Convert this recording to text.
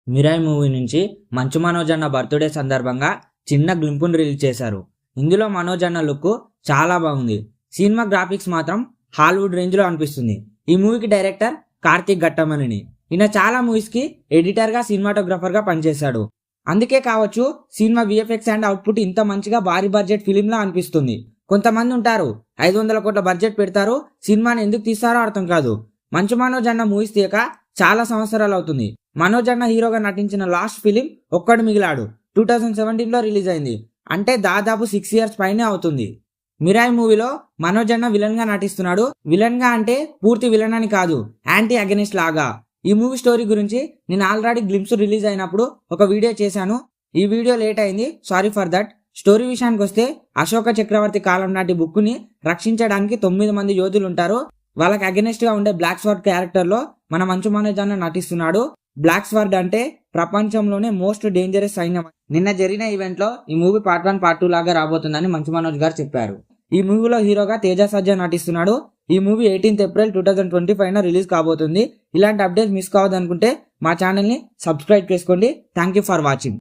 Mirai movie నుంచి మంచు మనోజ్ అన్న birthday సందర్భంగా చిన్న గ్లింపును రిలీజ్ చేశారు. ఇందులో మనోజ్ అన్న లుక్ చాలా బాగుంది. సినిమా గ్రాఫిక్స్ మాత్రం హాలీవుడ్ రేంజ్ లో అనిపిస్తుంది. ఈ మూవీకి డైరెక్టర్ కార్తీక్ ఘట్టమనేని. ఈయన చాలా మూవీస్ కి ఎడిటర్ గా సినిమాటోగ్రఫర్ గా పనిచేశాడు. అందుకే కావచ్చు సినిమా విఎఫ్ఎక్స్ అండ్ అవుట్పుట్ ఇంత మంచిగా భారీ బడ్జెట్ ఫిలిం లా అనిపిస్తుంది. కొంతమంది ఉంటారు 500 కోట్ల బడ్జెట్ పెడతారు, సినిమాని ఎందుకు తీస్తారో అర్థం కాదు. మంచు మనోజ్ అన్న మూవీస్ తీయక చాలా సంవత్సరాలు అవుతుంది. మనోజ్ అన్న హీరోగా నటించిన లాస్ట్ ఫిలిం ఒక్కడు మిగిలాడు 2017లో రిలీజ్ అయింది. అంటే దాదాపు 6 years పైనే అవుతుంది. మిరాయ్ మూవీలో మనోజ్ అన్న విలన్ గా నటిస్తున్నాడు. విలన్ గా అంటే పూర్తి విలన్ అని కాదు, యాంటీ అగెనిస్ట్ లాగా. ఈ మూవీ స్టోరీ గురించి నేను ఆల్రెడీ గ్లింప్స్ రిలీజ్ అయినప్పుడు ఒక వీడియో చేశాను. ఈ వీడియో లేట్ అయింది, సారీ ఫర్ దట్. స్టోరీ విషయానికి వస్తే అశోక చక్రవర్తి కాలం నాటి బుక్ ని రక్షించడానికి 9 మంది యోధులు ఉంటారు. వాళ్ళకి అగెనిస్ట్ గా ఉండే బ్లాక్ స్వార్డ్ క్యారెక్టర్ లో మన మంచు మనోజ్ అన్న నటిస్తున్నాడు. బ్లాక్ స్వార్డ్ అంటే ప్రపంచంలోనే మోస్ట్ డేంజరస్ సైన్యం. నిన్న జరిగిన ఈవెంట్ లో ఈ మూవీ పార్ట్ 1, పార్ట్ 2 లాగా రాబోతుందని మంచు మనోజ్ గారు చెప్పారు. ఈ మూవీలో హీరోగా తేజ సజ్జా నటిస్తున్నాడు. ఈ మూవీ 18th April 2025 రిలీజ్ కాబోతుంది. ఇలాంటి అప్డేట్స్ మిస్ కావద్దనుకుంటే మా ఛానల్ ని సబ్స్క్రైబ్ చేసుకోండి. Thank you for watching.